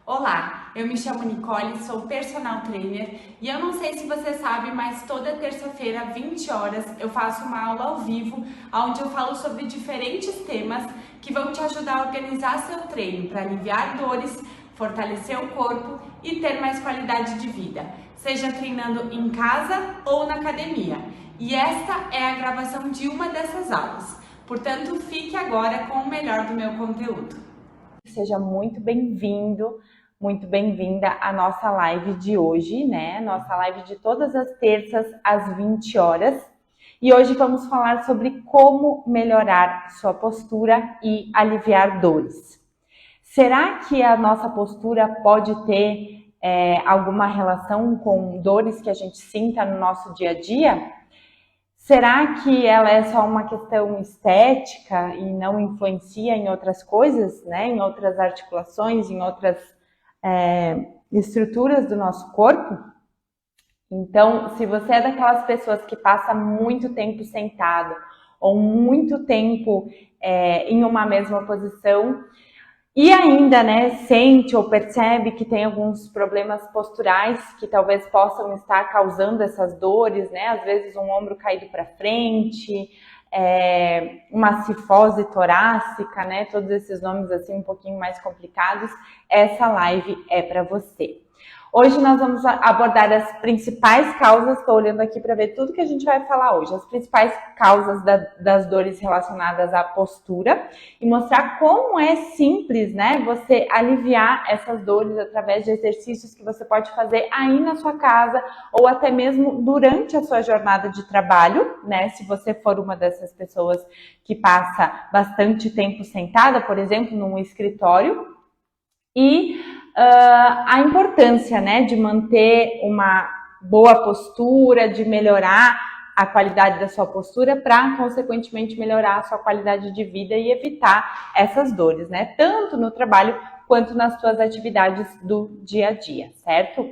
Olá, eu me chamo Nicole, sou personal trainer e eu não sei se você sabe, mas toda terça-feira, 20 horas, eu faço uma aula ao vivo, onde eu falo sobre diferentes temas que vão te ajudar a organizar seu treino para aliviar dores, fortalecer o corpo e ter mais qualidade de vida, seja treinando em casa ou na academia. E esta é a gravação de uma dessas aulas, portanto, fique agora com o melhor do meu conteúdo. Seja muito bem-vindo, muito bem-vinda à nossa live de hoje, né? Nossa live de todas as terças às 20 horas. E hoje vamos falar sobre como melhorar sua postura e aliviar dores. Será que a nossa postura pode ter alguma relação com dores que a gente sinta no nosso dia a dia? Será que ela é só uma questão estética e não influencia em outras coisas, né? Em outras articulações, em outras estruturas do nosso corpo? Então, se você é daquelas pessoas que passa muito tempo sentado ou muito tempo em uma mesma posição, e ainda, né, sente ou percebe que tem alguns problemas posturais que talvez possam estar causando essas dores, né? Às vezes um ombro caído para frente, uma cifose torácica, né? Todos esses nomes assim um pouquinho mais complicados. Essa live é para você. Hoje nós vamos abordar as principais causas, estou olhando aqui para ver tudo que a gente vai falar hoje, as principais causas das dores relacionadas à postura e mostrar como é simples, né, você aliviar essas dores através de exercícios que você pode fazer aí na sua casa ou até mesmo durante a sua jornada de trabalho, né, se você for uma dessas pessoas que passa bastante tempo sentada, por exemplo, num escritório. E a importância, né, de manter uma boa postura, de melhorar a qualidade da sua postura para, consequentemente, melhorar a sua qualidade de vida e evitar essas dores, né, tanto no trabalho quanto nas suas atividades do dia a dia, certo?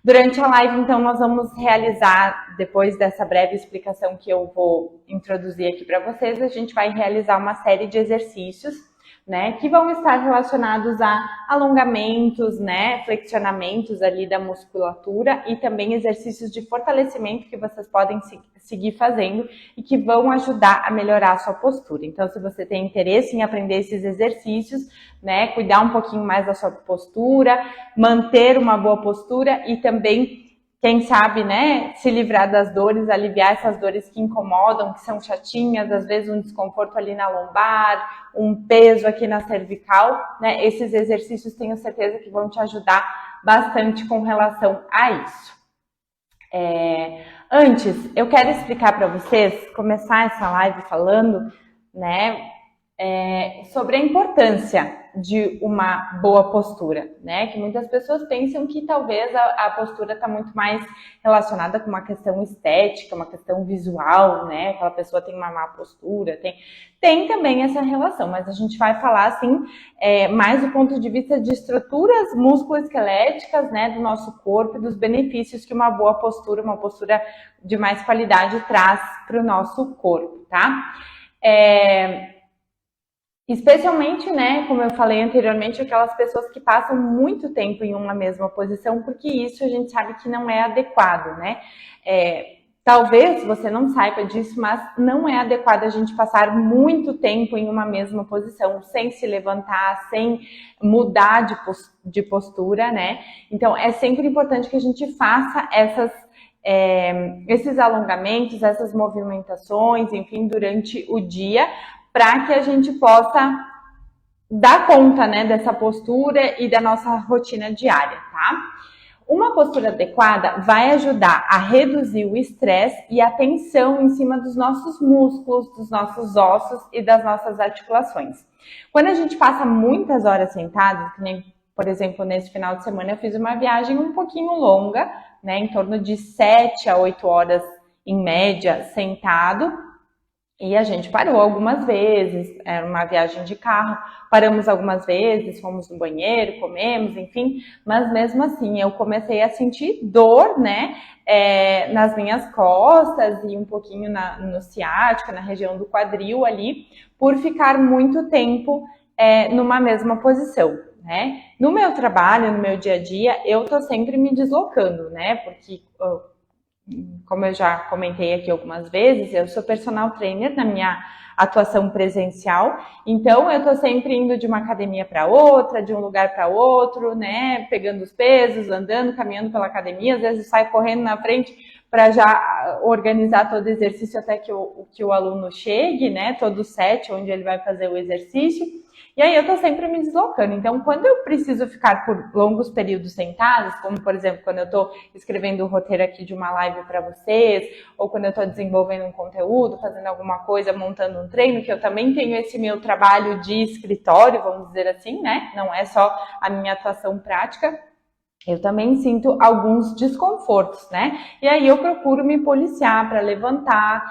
Durante a live, então, nós vamos realizar, depois dessa breve explicação que eu vou introduzir aqui para vocês, a gente vai realizar uma série de exercícios, né, que vão estar relacionados a alongamentos, né, flexionamentos ali da musculatura e também exercícios de fortalecimento que vocês podem seguir fazendo e que vão ajudar a melhorar a sua postura. Então, se você tem interesse em aprender esses exercícios, né, cuidar um pouquinho mais da sua postura, manter uma boa postura e também, quem sabe, né, se livrar das dores, aliviar essas dores que incomodam, que são chatinhas, às vezes um desconforto ali na lombar, um peso aqui na cervical, né, esses exercícios tenho certeza que vão te ajudar bastante com relação a isso. Antes, eu quero explicar para vocês, começar essa live falando, né, sobre a importância de uma boa postura, né? Que muitas pessoas pensam que talvez a postura está muito mais relacionada com uma questão estética, uma questão visual, né? Aquela pessoa tem uma má postura, tem também essa relação, mas a gente vai falar assim mais do ponto de vista de estruturas musculoesqueléticas, né, do nosso corpo e dos benefícios que uma boa postura, uma postura de mais qualidade traz para o nosso corpo, tá? Especialmente, né, como eu falei anteriormente, aquelas pessoas que passam muito tempo em uma mesma posição, porque isso a gente sabe que não é adequado, né? Talvez você não saiba disso, mas não é adequado a gente passar muito tempo em uma mesma posição, sem se levantar, sem mudar de postura, né? Então, é sempre importante que a gente faça esses alongamentos, essas movimentações, enfim, durante o dia, para que a gente possa dar conta, né, dessa postura e da nossa rotina diária, tá? Uma postura adequada vai ajudar a reduzir o estresse e a tensão em cima dos nossos músculos, dos nossos ossos e das nossas articulações. Quando a gente passa muitas horas sentados, que nem, por exemplo, nesse final de semana eu fiz uma viagem um pouquinho longa, né, em torno de 7 a 8 horas em média sentado, e a gente parou algumas vezes, era uma viagem de carro, paramos algumas vezes, fomos no banheiro, comemos, enfim, mas mesmo assim eu comecei a sentir dor, né, nas minhas costas e um pouquinho no ciático, na região do quadril ali, por ficar muito tempo numa mesma posição. né? No meu trabalho, no meu dia a dia, eu tô sempre me deslocando, né? Porque, como eu já comentei aqui algumas vezes, eu sou personal trainer na minha atuação presencial, então eu tô sempre indo de uma academia para outra, de um lugar para outro, né? Pegando os pesos, andando, caminhando pela academia, às vezes saio correndo na frente para já organizar todo o exercício até que o aluno chegue, né? Todo o set onde ele vai fazer o exercício. E aí eu tô sempre me deslocando. Então, quando eu preciso ficar por longos períodos sentados, como por exemplo, quando eu tô escrevendo o roteiro aqui de uma live para vocês, ou quando eu tô desenvolvendo um conteúdo, fazendo alguma coisa, montando um treino, que eu também tenho esse meu trabalho de escritório, vamos dizer assim, né? Não é só a minha atuação prática. Eu também sinto alguns desconfortos, né? E aí eu procuro me policiar para levantar,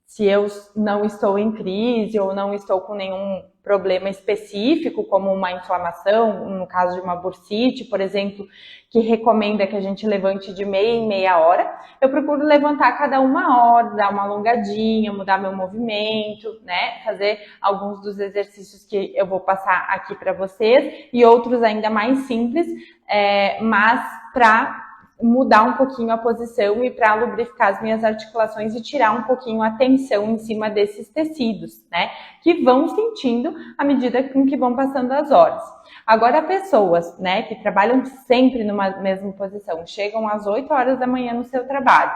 se eu não estou em crise ou não estou com nenhum problema específico, como uma inflamação, no caso de uma bursite, por exemplo, que recomenda que a gente levante de meia em meia hora, eu procuro levantar a cada uma hora, dar uma alongadinha, mudar meu movimento, né? Fazer alguns dos exercícios que eu vou passar aqui para vocês e outros ainda mais simples, mas para mudar um pouquinho a posição e para lubrificar as minhas articulações e tirar um pouquinho a tensão em cima desses tecidos, né? Que vão sentindo à medida com que vão passando as horas. Agora, pessoas, né, que trabalham sempre numa mesma posição, chegam às 8 horas da manhã no seu trabalho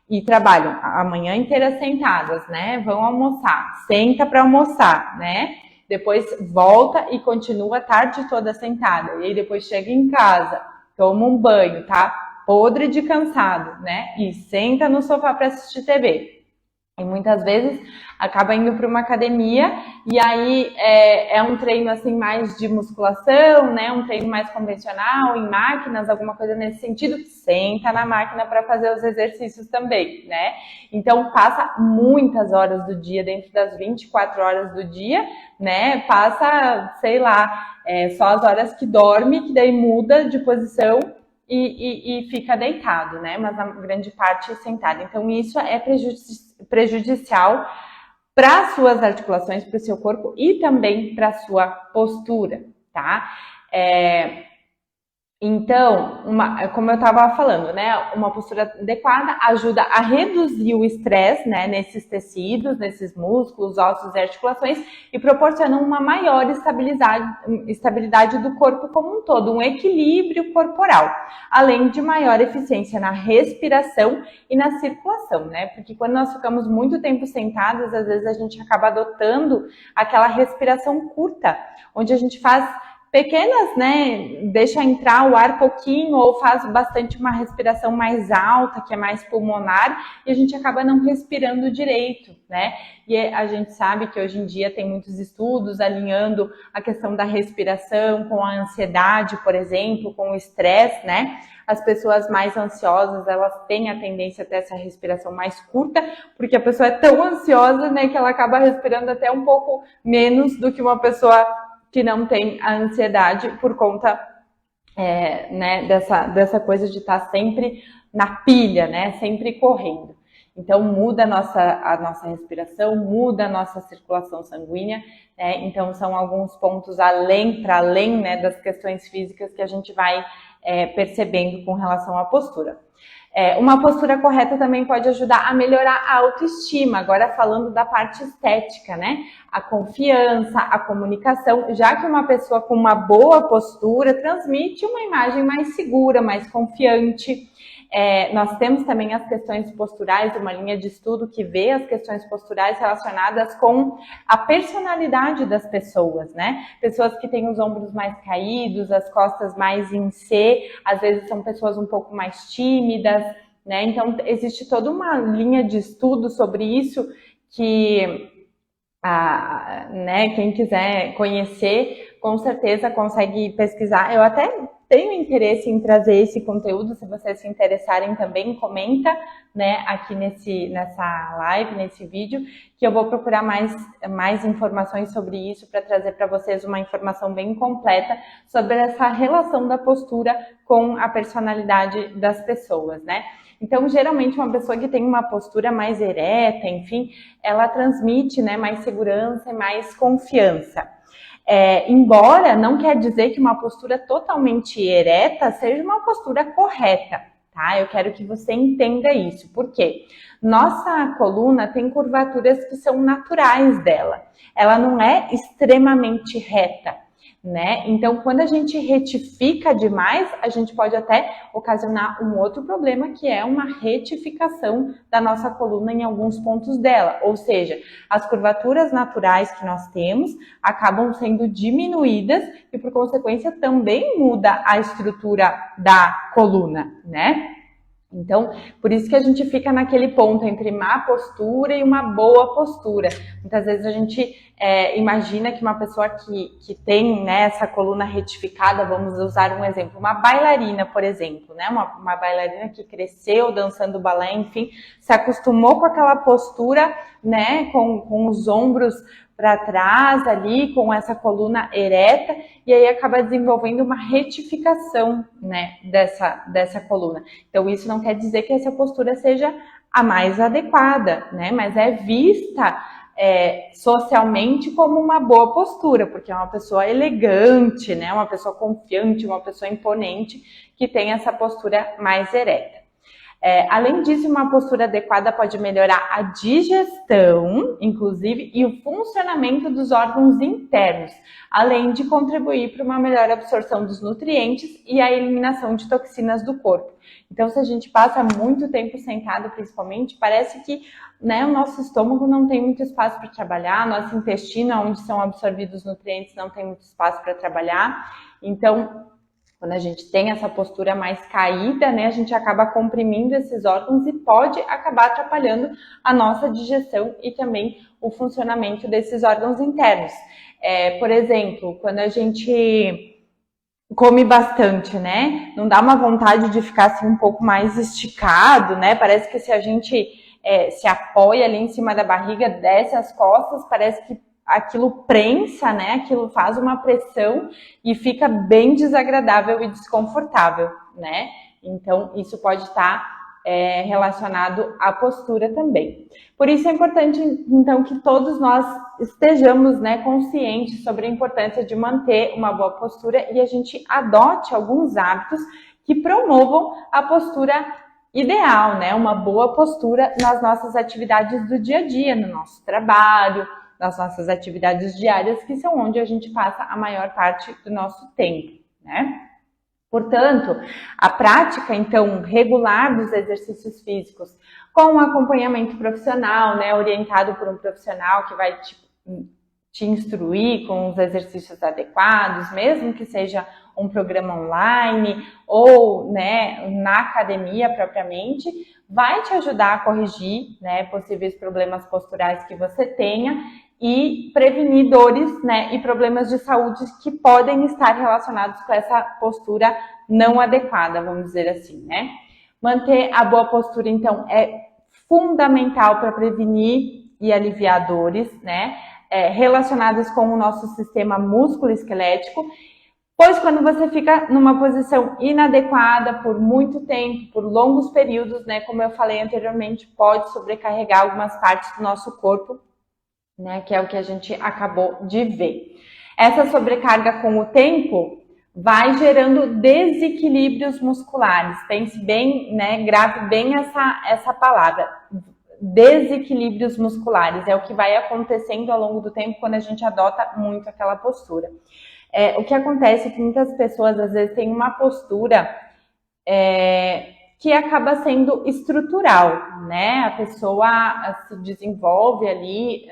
e trabalham a manhã inteira sentadas, né? Vão almoçar, senta para almoçar, né? Depois volta e continua a tarde toda sentada. E aí depois chega em casa, toma um banho, tá? Podre de cansado, né? E senta no sofá para assistir TV. E muitas vezes acaba indo para uma academia e aí é um treino assim mais de musculação, né? Um treino mais convencional, em máquinas, alguma coisa nesse sentido. Senta na máquina para fazer os exercícios também, né? Então passa muitas horas do dia, dentro das 24 horas do dia, né? Passa, sei lá, só as horas que dorme, que daí muda de posição e fica deitado, né? Mas a grande parte é sentada. Então, isso é prejudicial para as suas articulações, para o seu corpo e também para a sua postura, tá? Então, como eu estava falando, né, uma postura adequada ajuda a reduzir o estresse, né, nesses tecidos, nesses músculos, ossos e articulações e proporciona uma maior estabilidade do corpo como um todo, um equilíbrio corporal, além de maior eficiência na respiração e na circulação, né, porque quando nós ficamos muito tempo sentados, às vezes a gente acaba adotando aquela respiração curta, onde a gente faz pequenas, né, deixa entrar o ar pouquinho ou faz bastante uma respiração mais alta, que é mais pulmonar, e a gente acaba não respirando direito, né? E a gente sabe que hoje em dia tem muitos estudos alinhando a questão da respiração com a ansiedade, por exemplo, com o estresse, né? As pessoas mais ansiosas, elas têm a tendência a ter essa respiração mais curta, porque a pessoa é tão ansiosa, né, que ela acaba respirando até um pouco menos do que uma pessoa que não tem a ansiedade por conta né, dessa coisa de estar sempre na pilha, né, sempre correndo. Então muda a nossa respiração, muda a nossa circulação sanguínea, né? Então são alguns pontos para além, né, das questões físicas que a gente vai percebendo com relação à postura. Uma postura correta também pode ajudar a melhorar a autoestima, agora falando da parte estética, né? A confiança, a comunicação, já que uma pessoa com uma boa postura transmite uma imagem mais segura, mais confiante. Nós temos também as questões posturais, uma linha de estudo que vê as questões posturais relacionadas com a personalidade das pessoas, né? Pessoas que têm os ombros mais caídos, as costas mais em C, às vezes são pessoas um pouco mais tímidas, né? Então, existe toda uma linha de estudo sobre isso que né, quem quiser conhecer, com certeza consegue pesquisar. Eu até tenho interesse em trazer esse conteúdo, se vocês se interessarem também, comenta, né, aqui nessa live, nesse vídeo, que eu vou procurar mais informações sobre isso para trazer para vocês uma informação bem completa sobre essa relação da postura com a personalidade das pessoas, né? Então, geralmente, uma pessoa que tem uma postura mais ereta, enfim, ela transmite, né, mais segurança e mais confiança. Embora não quer dizer que uma postura totalmente ereta seja uma postura correta, tá? Eu quero que você entenda isso. Por quê? Nossa coluna tem curvaturas que são naturais dela. Ela não é extremamente reta, né? Então, quando a gente retifica demais, a gente pode até ocasionar um outro problema, que é uma retificação da nossa coluna em alguns pontos dela. Ou seja, as curvaturas naturais que nós temos acabam sendo diminuídas e, por consequência, também muda a estrutura da coluna, né? Então, por isso que a gente fica naquele ponto entre má postura e uma boa postura. Muitas vezes a gente imagina que uma pessoa que tem, né, essa coluna retificada, vamos usar um exemplo, uma bailarina, por exemplo, né, uma bailarina que cresceu dançando balé, enfim, se acostumou com aquela postura, né, com os ombros para trás ali, com essa coluna ereta, e aí acaba desenvolvendo uma retificação, né, dessa coluna. Então, isso não quer dizer que essa postura seja a mais adequada, né, mas é vista socialmente como uma boa postura, porque é uma pessoa elegante, né, uma pessoa confiante, uma pessoa imponente, que tem essa postura mais ereta. Além disso, uma postura adequada pode melhorar a digestão, inclusive, e o funcionamento dos órgãos internos, além de contribuir para uma melhor absorção dos nutrientes e a eliminação de toxinas do corpo. Então, se a gente passa muito tempo sentado, principalmente, parece que, né, o nosso estômago não tem muito espaço para trabalhar, nosso intestino, onde são absorvidos os nutrientes, não tem muito espaço para trabalhar. Então, quando a gente tem essa postura mais caída, né, a gente acaba comprimindo esses órgãos e pode acabar atrapalhando a nossa digestão e também o funcionamento desses órgãos internos. Por exemplo, quando a gente come bastante, né, não dá uma vontade de ficar assim um pouco mais esticado, né, parece que se a gente se apoia ali em cima da barriga, desce as costas, parece que aquilo prensa, né? Aquilo faz uma pressão e fica bem desagradável e desconfortável, né? Então, isso pode estar relacionado à postura também. Por isso é importante, então, que todos nós estejamos, né, conscientes sobre a importância de manter uma boa postura e a gente adote alguns hábitos que promovam a postura ideal, né? Uma boa postura nas nossas atividades do dia a dia, no nosso trabalho, nas nossas atividades diárias, que são onde a gente passa a maior parte do nosso tempo, né? Portanto, a prática, então, regular dos exercícios físicos com um acompanhamento profissional, né, orientado por um profissional que vai te instruir com os exercícios adequados, mesmo que seja um programa online ou, né, na academia propriamente, vai te ajudar a corrigir, né, possíveis problemas posturais que você tenha e prevenir dores, né, e problemas de saúde que podem estar relacionados com essa postura não adequada, vamos dizer assim, né? Manter a boa postura, então, é fundamental para prevenir e aliviar dores, né, relacionadas com o nosso sistema músculo-esquelético, pois quando você fica numa posição inadequada por muito tempo, por longos períodos, né, como eu falei anteriormente, pode sobrecarregar algumas partes do nosso corpo, né, que é o que a gente acabou de ver. Essa sobrecarga com o tempo vai gerando desequilíbrios musculares. Pense bem, né, grave bem essa palavra. Desequilíbrios musculares é o que vai acontecendo ao longo do tempo quando a gente adota muito aquela postura. O que acontece é que muitas pessoas às vezes têm uma postura que acaba sendo estrutural, né? A pessoa se desenvolve ali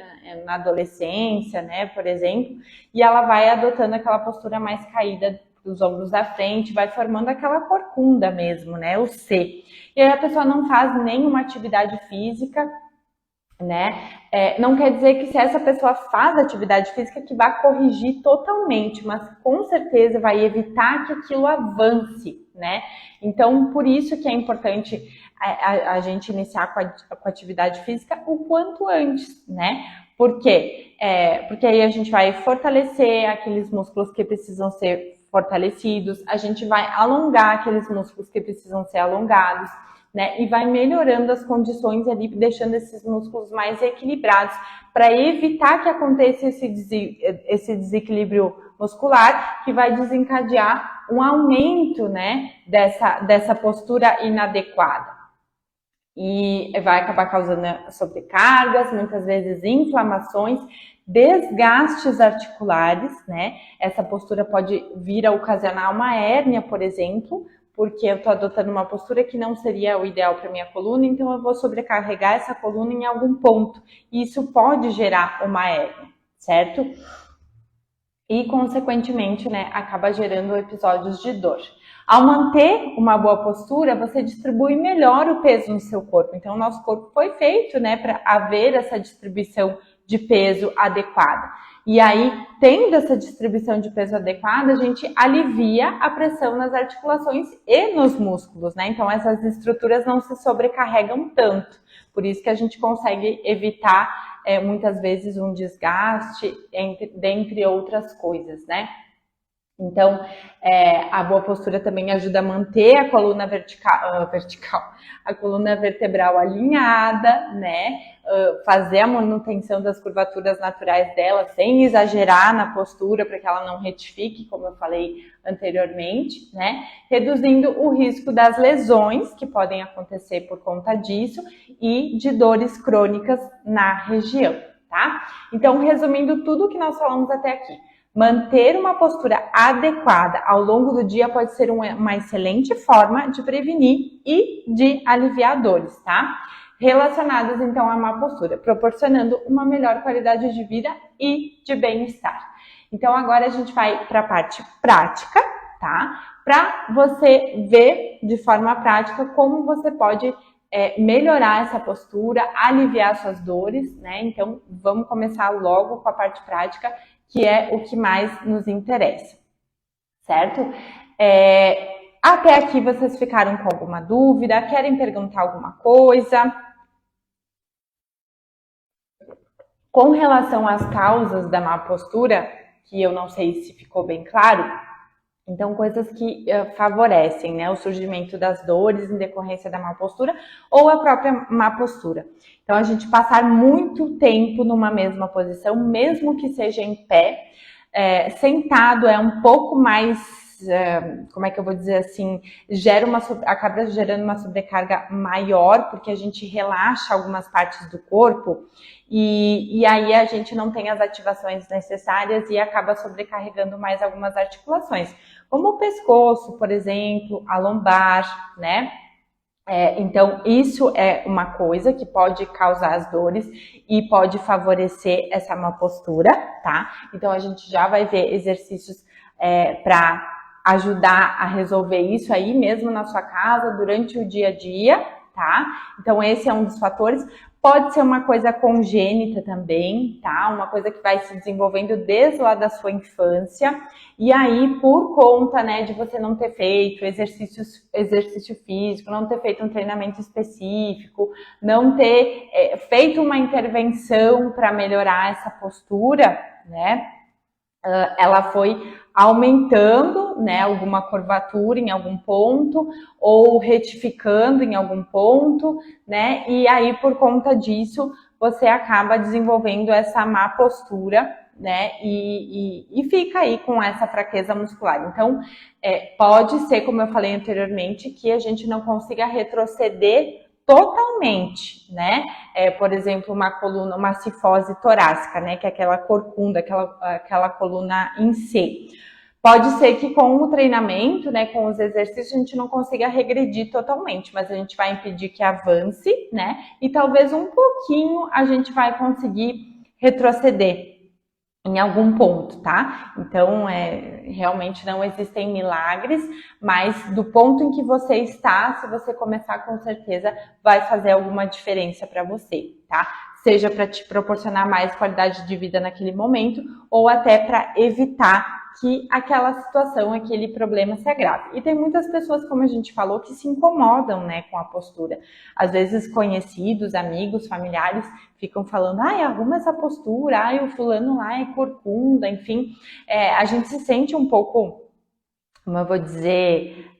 na adolescência, né, por exemplo, e ela vai adotando aquela postura mais caída dos ombros da frente, vai formando aquela corcunda mesmo, né, o C. E aí a pessoa não faz nenhuma atividade física, né? Não quer dizer que se essa pessoa faz atividade física que vai corrigir totalmente, mas com certeza vai evitar que aquilo avance, né? Então, por isso que é importante a gente iniciar com a atividade física o quanto antes, né? Por quê? Porque aí a gente vai fortalecer aqueles músculos que precisam ser fortalecidos, a gente vai alongar aqueles músculos que precisam ser alongados, né? E vai melhorando as condições ali, deixando esses músculos mais equilibrados, para evitar que aconteça esse desequilíbrio muscular, que vai desencadear um aumento, né, dessa postura inadequada. E vai acabar causando sobrecargas, muitas vezes inflamações, desgastes articulares, né? Essa postura pode vir a ocasionar uma hérnia, por exemplo, porque eu estou adotando uma postura que não seria o ideal para minha coluna, então eu vou sobrecarregar essa coluna em algum ponto. E isso pode gerar uma hérnia, certo? E, consequentemente, né, acaba gerando episódios de dor. Ao manter uma boa postura, você distribui melhor o peso no seu corpo. Então, o nosso corpo foi feito, né, para haver essa distribuição de peso adequada. E aí, tendo essa distribuição de peso adequada, a gente alivia a pressão nas articulações e nos músculos, né? Então, essas estruturas não se sobrecarregam tanto. Por isso que a gente consegue evitar muitas vezes um desgaste, dentre outras coisas, né? Então, a boa postura também ajuda a manter a coluna vertical, a coluna vertebral alinhada, né? Fazer a manutenção das curvaturas naturais dela, sem exagerar na postura, para que ela não retifique, como eu falei anteriormente, né? Reduzindo o risco das lesões que podem acontecer por conta disso e de dores crônicas na região, tá? Então, resumindo tudo que nós falamos até aqui, manter uma postura adequada ao longo do dia pode ser uma excelente forma de prevenir e de aliviar dores, tá? Relacionadas, então, à má postura, proporcionando uma melhor qualidade de vida e de bem-estar. Então, agora a gente vai para a parte prática, tá? Para você ver de forma prática como você pode melhorar essa postura, aliviar suas dores, né? Então, vamos começar logo com a parte prática, que é o que mais nos interessa, certo? Até aqui vocês ficaram com alguma dúvida? Querem perguntar alguma coisa? Com relação às causas da má postura, que eu não sei se ficou bem claro, então coisas que favorecem, né, o surgimento das dores em decorrência da má postura ou a própria má postura. Então, a gente passar muito tempo numa mesma posição, mesmo que seja em pé, sentado é um pouco mais, como é que eu vou dizer assim, acaba gerando uma sobrecarga maior, porque a gente relaxa algumas partes do corpo e aí a gente não tem as ativações necessárias e acaba sobrecarregando mais algumas articulações, como o pescoço, por exemplo, a lombar, né? Então, isso é uma coisa que pode causar as dores e pode favorecer essa má postura, tá? Então, a gente já vai ver exercícios para ajudar a resolver isso aí mesmo na sua casa, durante o dia a dia, tá? Então, esse é um dos fatores. Pode ser uma coisa congênita também, tá? Uma coisa que vai se desenvolvendo desde lá da sua infância. E aí, por conta, né, de você não ter feito exercício físico, não ter feito um treinamento específico, não ter feito uma intervenção para melhorar essa postura, né? Ela foi aumentando, né, alguma curvatura em algum ponto ou retificando em algum ponto, né, e aí por conta disso você acaba desenvolvendo essa má postura, né, e fica aí com essa fraqueza muscular. Então, pode ser, como eu falei anteriormente, que a gente não consiga retroceder totalmente, né? Por exemplo, uma cifose torácica, né? Que é aquela corcunda, aquela coluna em C. Pode ser que com o treinamento, né, com os exercícios, a gente não consiga regredir totalmente, mas a gente vai impedir que avance, né? E talvez um pouquinho a gente vai conseguir retroceder em algum ponto, tá? Então, realmente não existem milagres, mas do ponto em que você está, se você começar, com certeza vai fazer alguma diferença para você, tá? Seja para te proporcionar mais qualidade de vida naquele momento, ou até para evitar que aquela situação, aquele problema se agrave. E tem muitas pessoas, como a gente falou, que se incomodam, né, com a postura. Às vezes conhecidos, amigos, familiares ficam falando, arruma essa postura, o fulano lá é corcunda, enfim. A gente se sente um pouco, como eu vou dizer,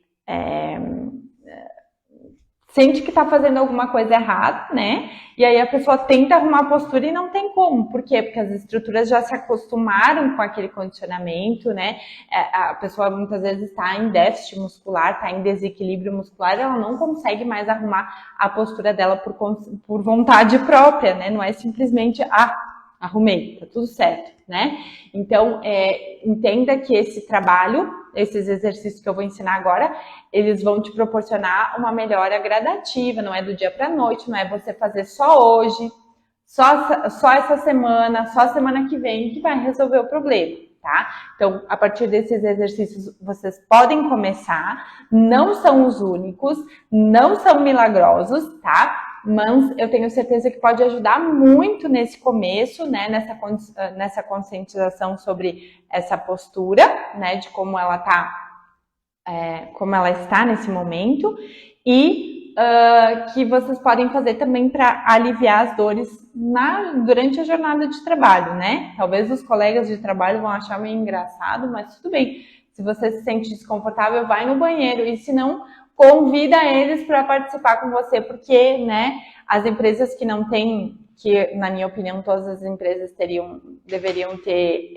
sente que está fazendo alguma coisa errada, né? E aí a pessoa tenta arrumar a postura e não tem como. Por quê? Porque as estruturas já se acostumaram com aquele condicionamento, né? A pessoa muitas vezes está em déficit muscular, está em desequilíbrio muscular, ela não consegue mais arrumar a postura dela por vontade própria, né? Não é simplesmente, arrumei, tá tudo certo, né? Então, entenda que esse trabalho, esses exercícios que eu vou ensinar agora, eles vão te proporcionar uma melhora gradativa, não é do dia para a noite, não é você fazer só hoje, só essa semana, só semana que vem que vai resolver o problema, tá? Então, a partir desses exercícios, vocês podem começar, não são os únicos, não são milagrosos, tá? Mas eu tenho certeza que pode ajudar muito nesse começo, né, nessa conscientização sobre essa postura, né, de como ela como ela está nesse momento, e que vocês podem fazer também para aliviar as dores durante a jornada de trabalho, né? Talvez os colegas de trabalho vão achar meio engraçado, mas tudo bem. Se você se sente desconfortável, vai no banheiro, e se não, convida eles para participar com você, porque, né, as empresas que não têm, que na minha opinião todas as empresas deveriam ter,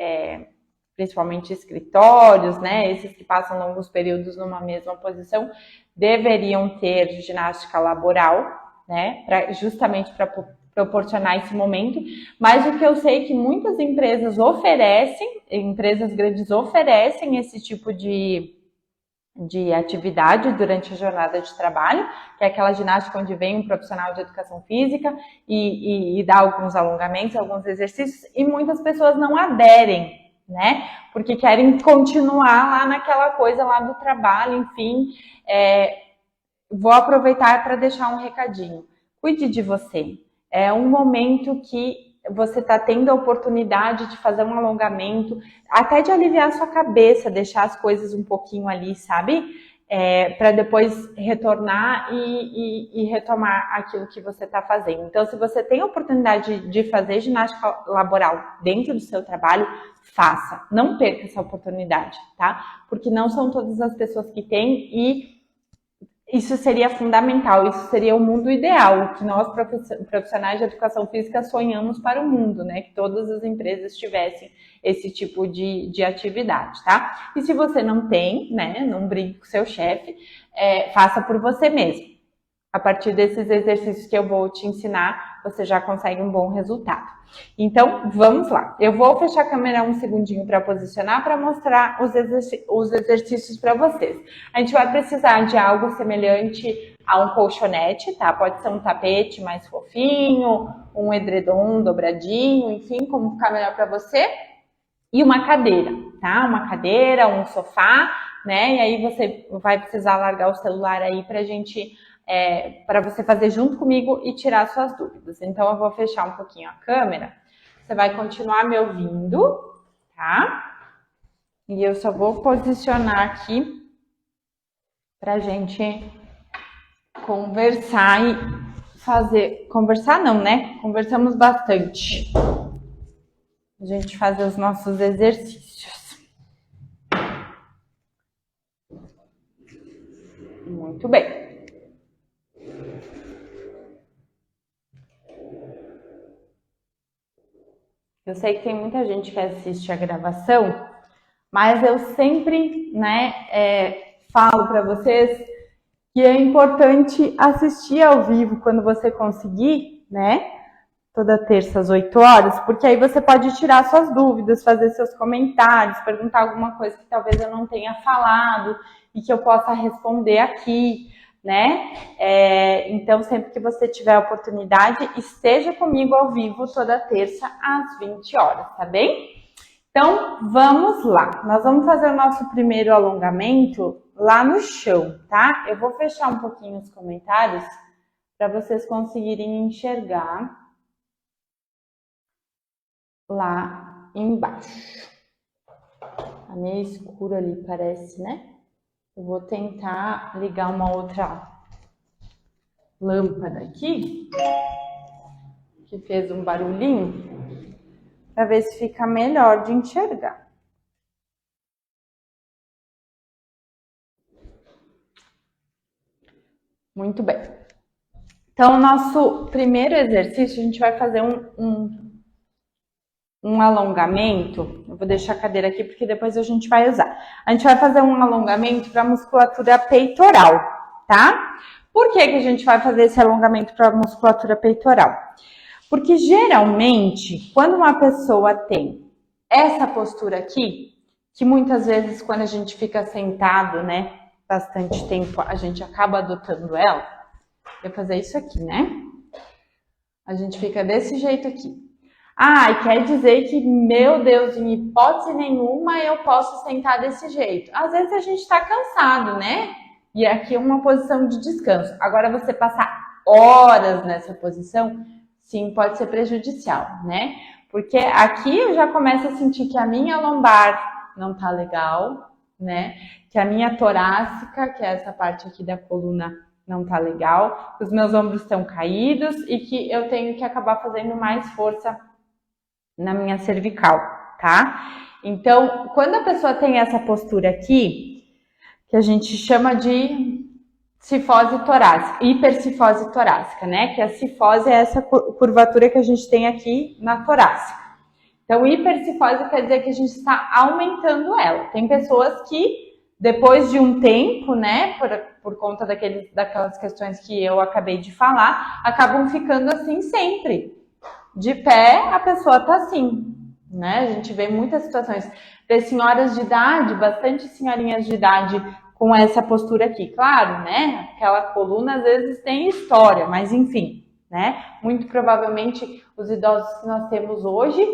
principalmente escritórios, né, esses que passam longos períodos numa mesma posição, deveriam ter ginástica laboral, né, justamente para proporcionar esse momento. Mas o que eu sei é que muitas empresas empresas grandes oferecem esse tipo de atividade durante a jornada de trabalho, que é aquela ginástica onde vem um profissional de educação física e dá alguns alongamentos, alguns exercícios, e muitas pessoas não aderem, né? Porque querem continuar lá naquela coisa lá do trabalho, enfim. Vou aproveitar para deixar um recadinho. Cuide de você. É um momento que você está tendo a oportunidade de fazer um alongamento, até de aliviar a sua cabeça, deixar as coisas um pouquinho ali, sabe? Para depois retornar e retomar aquilo que você está fazendo. Então, se você tem a oportunidade de fazer ginástica laboral dentro do seu trabalho, faça. Não perca essa oportunidade, tá? Porque não são todas as pessoas que têm, e isso seria fundamental, isso seria o mundo ideal, o que nós profissionais de educação física sonhamos para o mundo, né? Que todas as empresas tivessem esse tipo de atividade, tá? E se você não tem, né? Não brinque com seu chefe, faça por você mesmo. A partir desses exercícios que eu vou te ensinar, você já consegue um bom resultado. Então, vamos lá. Eu vou fechar a câmera um segundinho para posicionar, para mostrar os exercícios para vocês. A gente vai precisar de algo semelhante a um colchonete, tá? Pode ser um tapete mais fofinho, um edredom dobradinho, enfim, como ficar melhor para você. E uma cadeira, tá? Uma cadeira, um sofá, né? E aí você vai precisar largar o celular aí para você fazer junto comigo e tirar suas dúvidas. Então, eu vou fechar um pouquinho a câmera. Você vai continuar me ouvindo, tá? E eu só vou posicionar aqui pra gente conversar e fazer... Conversar não, né? Conversamos bastante. A gente fazer os nossos exercícios. Muito bem. Eu sei que tem muita gente que assiste a gravação, mas eu sempre, falo para vocês que é importante assistir ao vivo quando você conseguir, né? Toda terça às 8 horas, porque aí você pode tirar suas dúvidas, fazer seus comentários, perguntar alguma coisa que talvez eu não tenha falado e que eu possa responder aqui, né? Então, sempre que você tiver a oportunidade, esteja comigo ao vivo toda terça às 20 horas, tá bem? Então, vamos lá. Nós vamos fazer o nosso primeiro alongamento lá no chão, tá? Eu vou fechar um pouquinho os comentários para vocês conseguirem enxergar lá embaixo. Tá meio escuro ali, parece, né? Eu vou tentar ligar uma outra lâmpada aqui, que fez um barulhinho, para ver se fica melhor de enxergar. Muito bem. Então, o nosso primeiro exercício, a gente vai fazer um alongamento. Eu vou deixar a cadeira aqui porque depois a gente vai usar. A gente vai fazer um alongamento para a musculatura peitoral, tá? Por que a gente vai fazer esse alongamento para a musculatura peitoral? Porque geralmente, quando uma pessoa tem essa postura aqui, que muitas vezes quando a gente fica sentado, né, bastante tempo, a gente acaba adotando ela. Vou fazer isso aqui, né? A gente fica desse jeito aqui. Ah, quer dizer que, meu Deus, em hipótese nenhuma eu posso sentar desse jeito. Às vezes a gente tá cansado, né? E aqui é uma posição de descanso. Agora, você passar horas nessa posição, sim, pode ser prejudicial, né? Porque aqui eu já começo a sentir que a minha lombar não tá legal, né? Que a minha torácica, que é essa parte aqui da coluna, não tá legal. Os meus ombros estão caídos e que eu tenho que acabar fazendo mais força na minha cervical, tá? Então, quando a pessoa tem essa postura aqui, que a gente chama de cifose torácica, hipercifose torácica, né? Que a cifose é essa curvatura que a gente tem aqui na torácica. Então, hipercifose quer dizer que a gente está aumentando ela. Tem pessoas que, depois de um tempo, né, por conta daquelas questões que eu acabei de falar, acabam ficando assim sempre. De pé, a pessoa tá assim, né? A gente vê muitas situações de senhoras de idade, bastante senhorinhas de idade com essa postura aqui. Claro, né? Aquela coluna às vezes tem história, mas enfim, né? Muito provavelmente os idosos que nós temos hoje,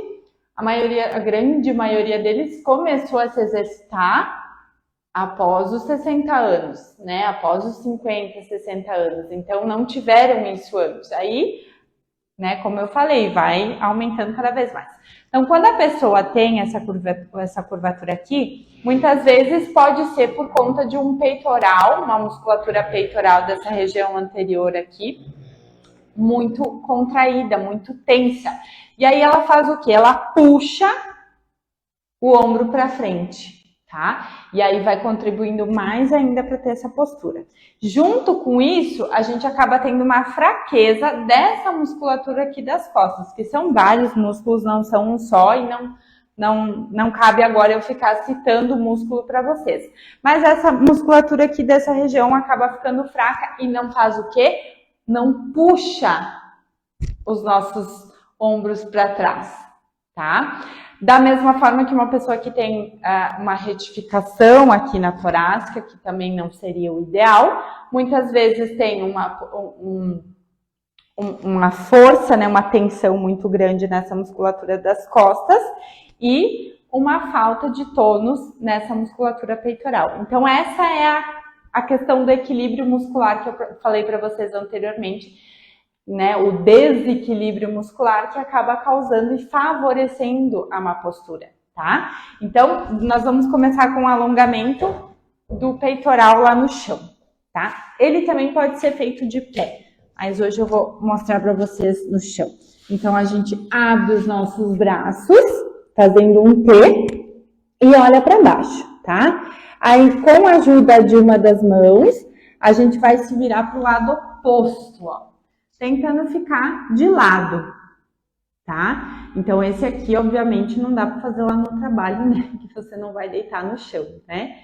a grande maioria deles começou a se exercitar após os 60 anos, né? Após os 50, 60 anos. Então, não tiveram isso antes. Aí, né, como eu falei, vai aumentando cada vez mais. Então, quando a pessoa tem essa curvatura aqui, muitas vezes pode ser por conta de um peitoral, uma musculatura peitoral dessa região anterior aqui, muito contraída, muito tensa. E aí ela faz o quê? Ela puxa o ombro para frente, tá? E aí vai contribuindo mais ainda para ter essa postura. Junto com isso, a gente acaba tendo uma fraqueza dessa musculatura aqui das costas, que são vários músculos, não são um só, e não cabe agora eu ficar citando o músculo para vocês. Mas essa musculatura aqui dessa região acaba ficando fraca e não faz o quê? Não puxa os nossos ombros para trás, tá? Da mesma forma que uma pessoa que tem uma retificação aqui na torácica, que também não seria o ideal, muitas vezes tem uma força, né, uma tensão muito grande nessa musculatura das costas e uma falta de tônus nessa musculatura peitoral. Então, essa é a questão do equilíbrio muscular que eu falei para vocês anteriormente, né, o desequilíbrio muscular que acaba causando e favorecendo a má postura, tá? Então, nós vamos começar com o alongamento do peitoral lá no chão, tá? Ele também pode ser feito de pé, mas hoje eu vou mostrar para vocês no chão. Então, a gente abre os nossos braços, fazendo um T, e olha para baixo, tá? Aí, com a ajuda de uma das mãos, a gente vai se virar para o lado oposto, ó, tentando ficar de lado, tá? Então, esse aqui, obviamente, não dá para fazer lá no trabalho, né? Que você não vai deitar no chão, né?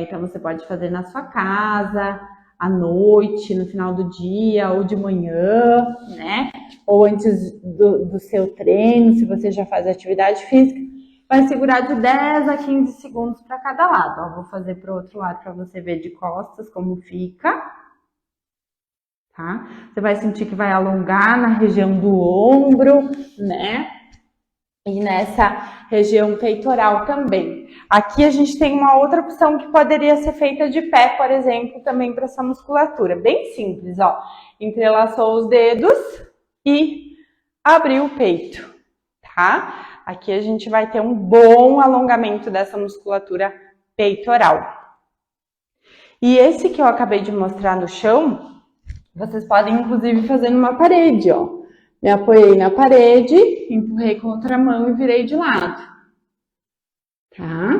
Então, você pode fazer na sua casa, à noite, no final do dia, ou de manhã, né? Ou antes do seu treino, se você já faz atividade física. Vai segurar de 10 a 15 segundos para cada lado. Ó, vou fazer para o outro lado para você ver de costas como fica. Tá? Você vai sentir que vai alongar na região do ombro, né? E nessa região peitoral também. Aqui a gente tem uma outra opção que poderia ser feita de pé, por exemplo, também para essa musculatura. Bem simples, ó. Entrelaçou os dedos e abriu o peito, tá? Aqui a gente vai ter um bom alongamento dessa musculatura peitoral. E esse que eu acabei de mostrar no chão, vocês podem, inclusive, fazer numa parede, ó. Me apoiei na parede, empurrei com outra mão e virei de lado. Tá?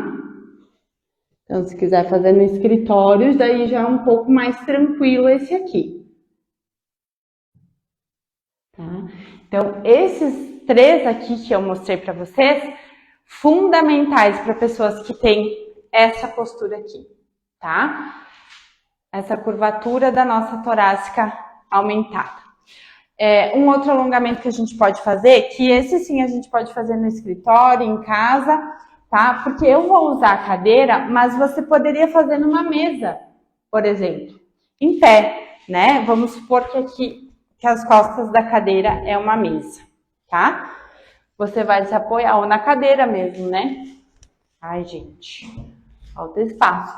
Então, se quiser fazer no escritório, daí já é um pouco mais tranquilo esse aqui. tá? Então, esses 3 aqui que eu mostrei para vocês, fundamentais para pessoas que têm essa postura aqui, tá? Essa curvatura da nossa torácica aumentada. Um outro alongamento que a gente pode fazer, que esse sim a gente pode fazer no escritório, em casa, tá? Porque eu vou usar a cadeira, mas você poderia fazer numa mesa, por exemplo, em pé, né? Vamos supor que aqui, que as costas da cadeira é uma mesa, tá? Você vai se apoiar ou na cadeira mesmo, né? Ai, gente, falta espaço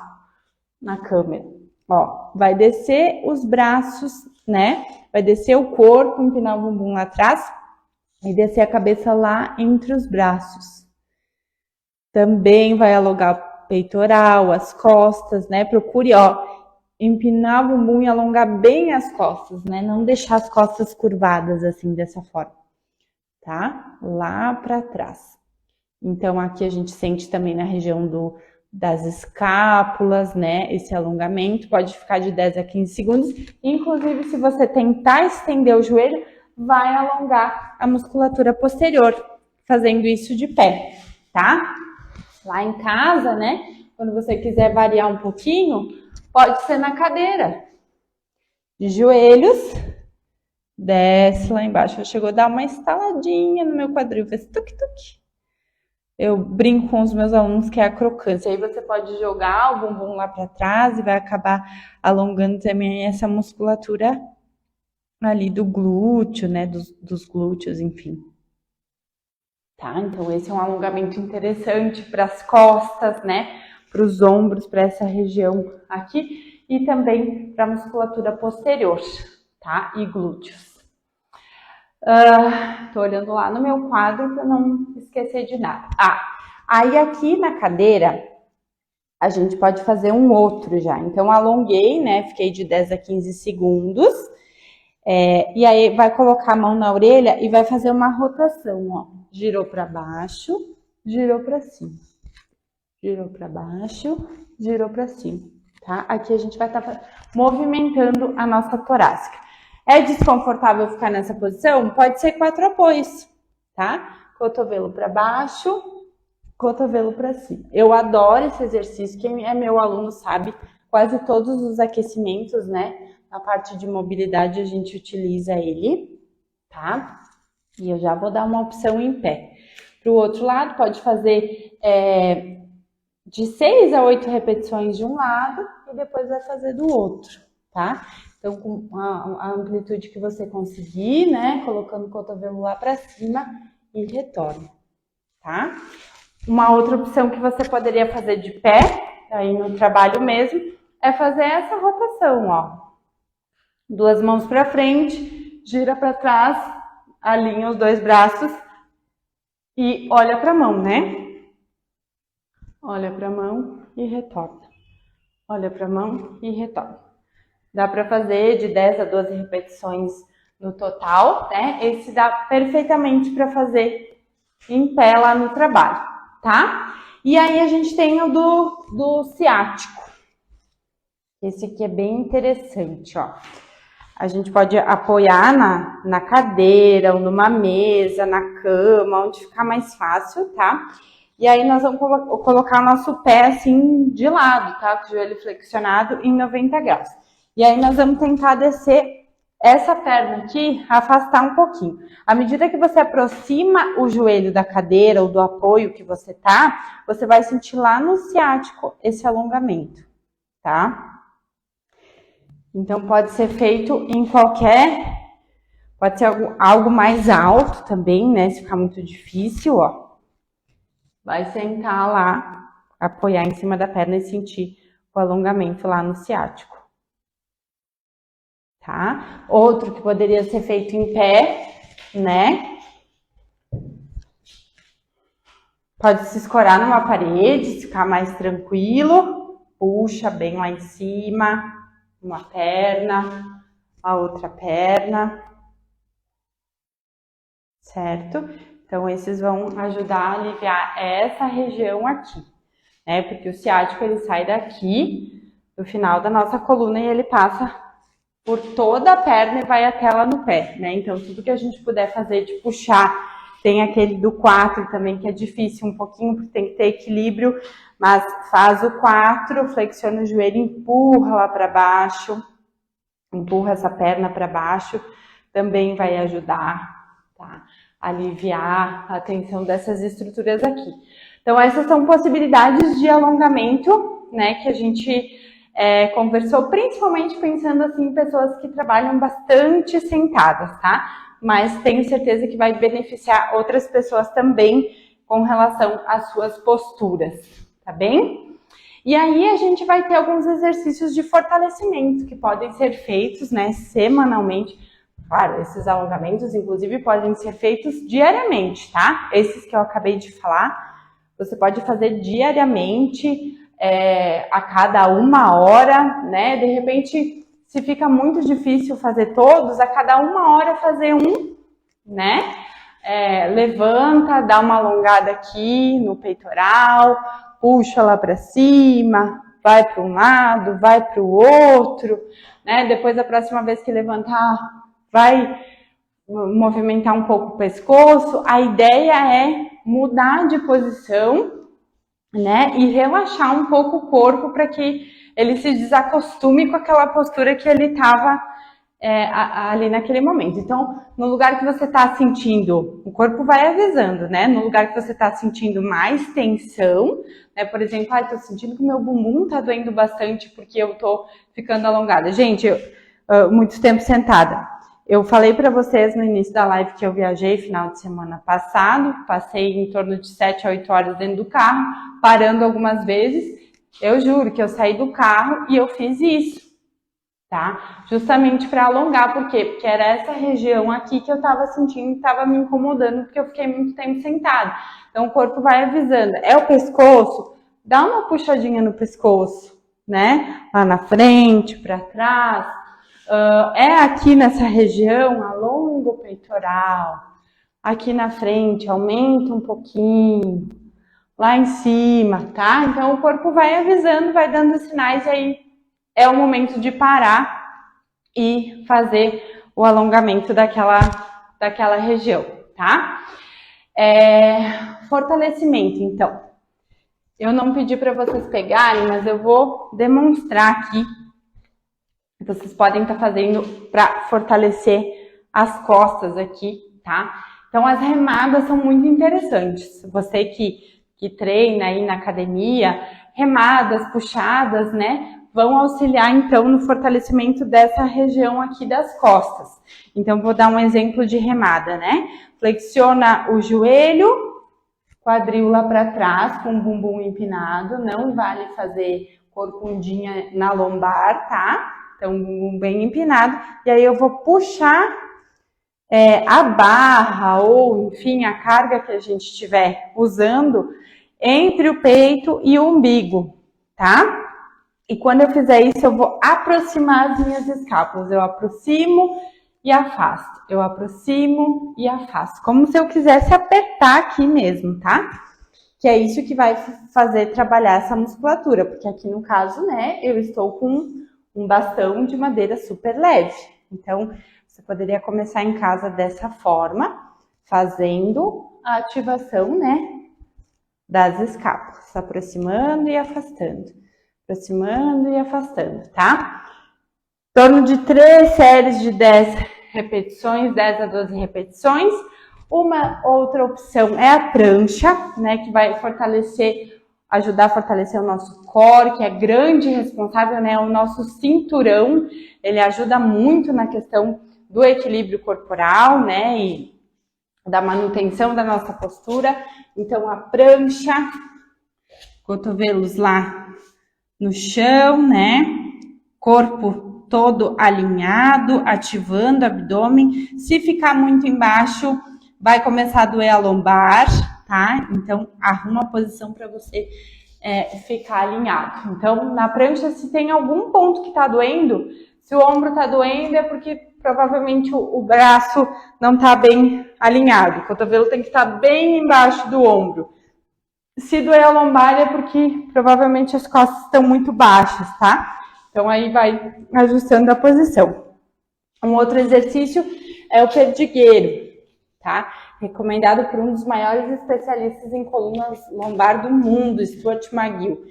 na câmera. Ó, vai descer os braços, né? Vai descer o corpo, empinar o bumbum lá atrás e descer a cabeça lá entre os braços. Também vai alongar o peitoral, as costas, né? Procure, ó, empinar o bumbum e alongar bem as costas, né? Não deixar as costas curvadas assim, dessa forma, tá? Lá pra trás. Então, aqui a gente sente também na região das escápulas, né? Esse alongamento pode ficar de 10 a 15 segundos. Inclusive, se você tentar estender o joelho, vai alongar a musculatura posterior, fazendo isso de pé, tá? Lá em casa, né? Quando você quiser variar um pouquinho, pode ser na cadeira. De joelhos, desce lá embaixo. Chegou a dar uma estaladinha no meu quadril, fez tuque-tuque. Eu brinco com os meus alunos que é a crocância. Aí você pode jogar o bumbum lá para trás e vai acabar alongando também essa musculatura ali do glúteo, né? Dos glúteos, enfim. Tá? Então esse é um alongamento interessante para as costas, né? Para os ombros, para essa região aqui e também para a musculatura posterior, tá? E glúteos. Tô olhando lá no meu quadro para não esquecer de nada. Aí aqui na cadeira a gente pode fazer um outro já. Então alonguei, né? Fiquei de 10 a 15 segundos. E aí vai colocar a mão na orelha e vai fazer uma rotação, ó. Girou para baixo, girou para cima. Girou para baixo, girou para cima, tá? Aqui a gente vai estar movimentando a nossa torácica. É desconfortável ficar nessa posição? Pode ser 4 apoios, tá? Cotovelo para baixo, cotovelo para cima. Eu adoro esse exercício, quem é meu aluno sabe, quase todos os aquecimentos, né? Na parte de mobilidade a gente utiliza ele, tá? E eu já vou dar uma opção em pé. Para o outro lado, pode fazer de 6 a 8 repetições de um lado e depois vai fazer do outro, tá? Então, com a amplitude que você conseguir, né? Colocando o cotovelo lá para cima e retorna, tá? Uma outra opção que você poderia fazer de pé, aí no trabalho mesmo, é fazer essa rotação, ó. 2 mãos para frente, gira para trás, alinha os 2 braços e olha para a mão, né? Olha para a mão e retorna. Olha para a mão e retorna. Dá para fazer de 10 a 12 repetições no total, né? Esse dá perfeitamente para fazer em pé lá no trabalho, tá? E aí a gente tem o do ciático. Esse aqui é bem interessante, ó. A gente pode apoiar na cadeira ou numa mesa, na cama, onde ficar mais fácil, tá? E aí nós vamos colocar o nosso pé assim de lado, tá? Com o joelho flexionado em 90 graus. E aí nós vamos tentar descer essa perna aqui, afastar um pouquinho. À medida que você aproxima o joelho da cadeira ou do apoio que você tá, você vai sentir lá no ciático esse alongamento, tá? Então pode ser feito em pode ser algo mais alto também, né? Se ficar muito difícil, ó. Vai sentar lá, apoiar em cima da perna e sentir o alongamento lá no ciático. Tá? Outro que poderia ser feito em pé, né? Pode se escorar numa parede, ficar mais tranquilo. Puxa bem lá em cima, uma perna, a outra perna. Certo? Então, esses vão ajudar a aliviar essa região aqui, né? Porque o ciático, ele sai daqui, do final da nossa coluna, e ele passa por toda a perna e vai até lá no pé, né? Então, tudo que a gente puder fazer de puxar, tem aquele do 4 também, que é difícil um pouquinho, porque tem que ter equilíbrio, mas faz o 4, flexiona o joelho, empurra lá para baixo, empurra essa perna para baixo, também vai ajudar, tá? A aliviar a tensão dessas estruturas aqui. Então, essas são possibilidades de alongamento, né, que a gente conversou, principalmente pensando assim em pessoas que trabalham bastante sentadas, tá? Mas tenho certeza que vai beneficiar outras pessoas também com relação às suas posturas, tá bem? E aí a gente vai ter alguns exercícios de fortalecimento que podem ser feitos, né, semanalmente. Claro, esses alongamentos, inclusive, podem ser feitos diariamente, tá? Esses que eu acabei de falar, você pode fazer diariamente, a cada 1 hora, né? De repente, se fica muito difícil fazer todos, a cada 1 hora fazer um, né? Levanta, dá uma alongada aqui no peitoral, puxa lá para cima, vai para um lado, vai para o outro, né? Depois, a próxima vez que levantar, vai movimentar um pouco o pescoço. A ideia é mudar de posição, né, e relaxar um pouco o corpo para que ele se desacostume com aquela postura que ele estava ali naquele momento. Então, no lugar que você está sentindo, o corpo vai avisando, né? No lugar que você está sentindo mais tensão, né? Por exemplo, estou sentindo que o meu bumbum está doendo bastante porque eu estou ficando alongada. Gente, muito tempo sentada. Eu falei para vocês no início da live que eu viajei final de semana passado, passei em torno de 7 a 8 horas dentro do carro, parando algumas vezes. Eu juro que eu saí do carro e eu fiz isso, tá? Justamente para alongar, por quê? Porque era essa região aqui que eu estava sentindo que estava me incomodando, porque eu fiquei muito tempo sentada. Então o corpo vai avisando, é o pescoço? Dá uma puxadinha no pescoço, né? Lá na frente, para trás. Aqui nessa região, alonga o peitoral, aqui na frente, aumenta um pouquinho, lá em cima, tá? Então o corpo vai avisando, vai dando sinais, e aí é o momento de parar e fazer o alongamento daquela região, tá? Fortalecimento, então. Eu não pedi para vocês pegarem, mas eu vou demonstrar aqui. Vocês podem estar fazendo para fortalecer as costas aqui, tá? Então, as remadas são muito interessantes. Você que treina aí na academia, remadas, puxadas, né? Vão auxiliar, então, no fortalecimento dessa região aqui das costas. Então, vou dar um exemplo de remada, né? Flexiona o joelho, quadril lá para trás, com o bumbum empinado. Não vale fazer corcundinha na lombar, tá? Então, um bumbum bem empinado. E aí eu vou puxar a barra ou, enfim, a carga que a gente estiver usando entre o peito e o umbigo, tá? E quando eu fizer isso, eu vou aproximar as minhas escápulas. Eu aproximo e afasto. Eu aproximo e afasto. Como se eu quisesse apertar aqui mesmo, tá? Que é isso que vai fazer trabalhar essa musculatura. Porque aqui no caso, né, eu estou com um bastão de madeira super leve. Então, você poderia começar em casa dessa forma, fazendo a ativação, né, das escápulas, aproximando e afastando, aproximando e afastando, tá? Em torno de 3 séries de 10 repetições, 10 a 12 repetições. Uma outra opção é a prancha, né, que vai ajudar a fortalecer o nosso core, que é grande responsável, né, o nosso cinturão. Ele ajuda muito na questão do equilíbrio corporal, né, e da manutenção da nossa postura. Então, a prancha, cotovelos lá no chão, né, corpo todo alinhado, ativando o abdômen. Se ficar muito embaixo, vai começar a doer a lombar, tá? Então, arruma a posição para você ficar alinhado. Então, na prancha, se tem algum ponto que tá doendo, se o ombro tá doendo, é porque provavelmente o braço não tá bem alinhado. O cotovelo tem que estar bem embaixo do ombro. Se doer a lombar, é porque provavelmente as costas estão muito baixas, tá? Então, aí vai ajustando a posição. Um outro exercício é o perdigueiro, tá? Recomendado por um dos maiores especialistas em coluna lombar do mundo, Stuart McGill.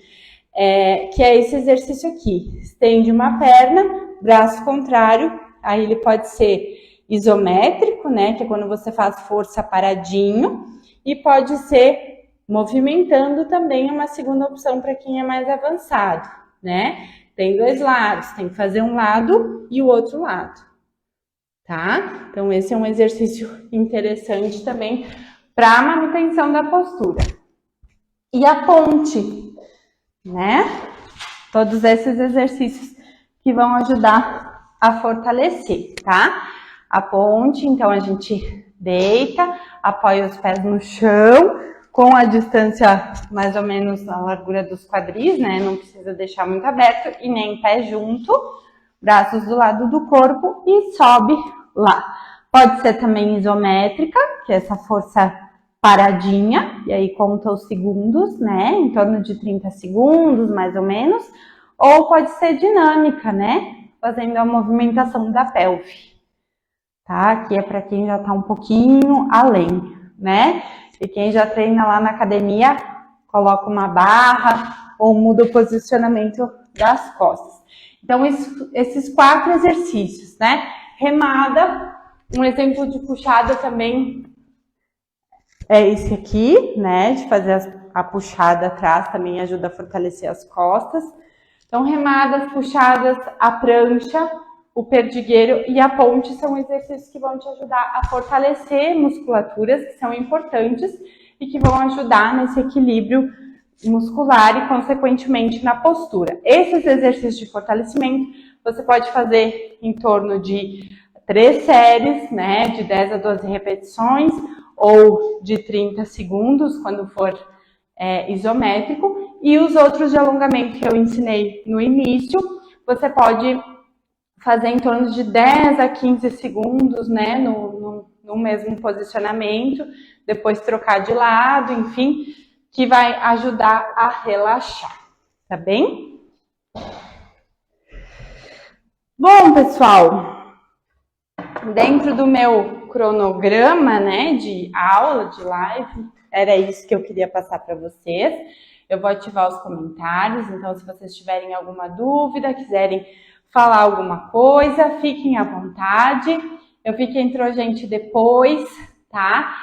Que é esse exercício aqui. Estende uma perna, braço contrário, aí ele pode ser isométrico, né, que é quando você faz força paradinho, e pode ser movimentando também, uma segunda opção para quem é mais avançado, né? Tem dois lados, tem que fazer um lado e o outro lado, tá? Então esse é um exercício interessante também para a manutenção da postura. E a ponte, né? Todos esses exercícios que vão ajudar a fortalecer, tá? A ponte, então a gente deita, apoia os pés no chão, com a distância mais ou menos na largura dos quadris, né? Não precisa deixar muito aberto e nem pé junto, braços do lado do corpo e sobe lá. Pode ser também isométrica, que é essa força paradinha, e aí conta os segundos, né? Em torno de 30 segundos, mais ou menos. Ou pode ser dinâmica, né? Fazendo a movimentação da pelve. Tá? Aqui é para quem já tá um pouquinho além, né? E quem já treina lá na academia, coloca uma barra ou muda o posicionamento das costas. Então, esses 4 exercícios, né? Remada, um exemplo de puxada também é esse aqui, né? De fazer a puxada atrás também ajuda a fortalecer as costas. Então, remadas, puxadas, a prancha, o perdigueiro e a ponte são exercícios que vão te ajudar a fortalecer musculaturas que são importantes e que vão ajudar nesse equilíbrio muscular e, consequentemente, na postura. Esses exercícios de fortalecimento você pode fazer em torno de 3 séries, né, de 10 a 12 repetições ou de 30 segundos, quando for isométrico. E os outros de alongamento que eu ensinei no início, você pode fazer em torno de 10 a 15 segundos, né, no mesmo posicionamento, depois trocar de lado, enfim, que vai ajudar a relaxar, tá bem? Bom, pessoal, dentro do meu cronograma, né, de aula, de live, era isso que eu queria passar para vocês. Eu vou ativar os comentários, então se vocês tiverem alguma dúvida, quiserem falar alguma coisa, fiquem à vontade. Eu vi que entrou gente depois, tá?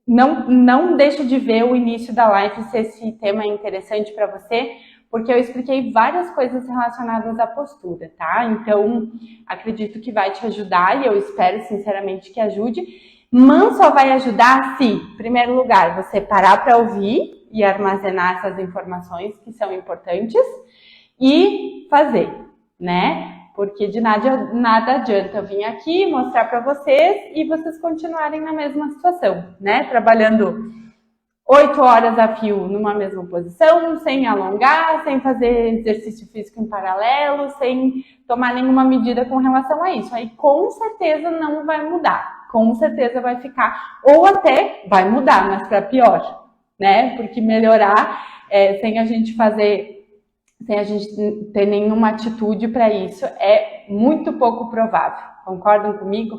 Não deixe de ver o início da live se esse tema é interessante para você, porque eu expliquei várias coisas relacionadas à postura, tá? Então, acredito que vai te ajudar e eu espero sinceramente que ajude. Mas só vai ajudar se, em primeiro lugar, você parar para ouvir e armazenar essas informações que são importantes e fazer, né? Porque de nada adianta eu vir aqui mostrar para vocês e vocês continuarem na mesma situação, né? Trabalhando 8 horas a fio numa mesma posição, sem alongar, sem fazer exercício físico em paralelo, sem tomar nenhuma medida com relação a isso. Aí com certeza não vai mudar, com certeza vai ficar, ou até vai mudar, mas para pior, né? Porque melhorar sem a gente ter nenhuma atitude para isso é muito pouco provável. Concordam comigo?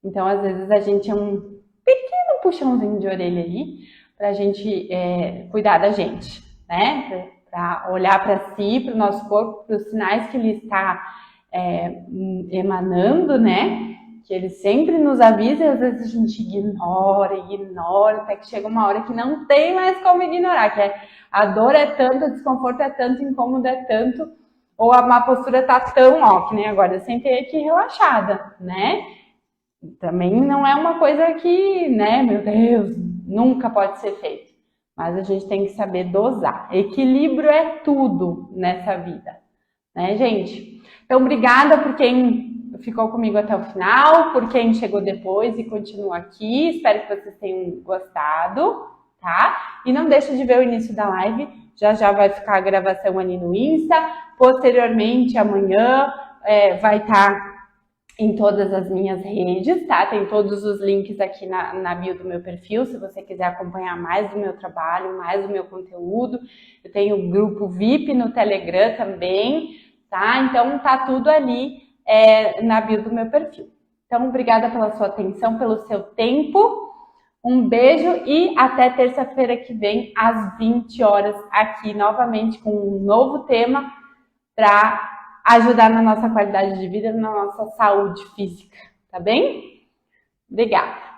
Então, às vezes, a gente é um pequeno puxãozinho de orelha aí para a gente cuidar da gente, né? Para olhar para si, para o nosso corpo, para os sinais que ele está emanando, né? Que ele sempre nos avisa e às vezes a gente ignora, até que chega uma hora que não tem mais como ignorar, que a dor é tanto, o desconforto é tanto, o incômodo é tanto, ou a má postura tá tão, que nem agora, eu sentei aqui relaxada, né? Também não é uma coisa que, né, meu Deus, nunca pode ser feito. Mas a gente tem que saber dosar. Equilíbrio é tudo nessa vida, né, gente? Então, obrigada por quem ficou comigo até o final, por quem chegou depois e continua aqui. Espero que vocês tenham gostado, tá? E não deixe de ver o início da live. Já vai ficar a gravação ali no Insta. Posteriormente, amanhã, vai estar em todas as minhas redes, tá? Tem todos os links aqui na bio do meu perfil, se você quiser acompanhar mais do meu trabalho, mais do meu conteúdo. Eu tenho um grupo VIP no Telegram também, tá? Então, tá tudo ali na bio do meu perfil. Então, obrigada pela sua atenção, pelo seu tempo. Um beijo e até terça-feira que vem, às 20 horas, aqui novamente com um novo tema para ajudar na nossa qualidade de vida, na nossa saúde física, tá bem? Obrigada!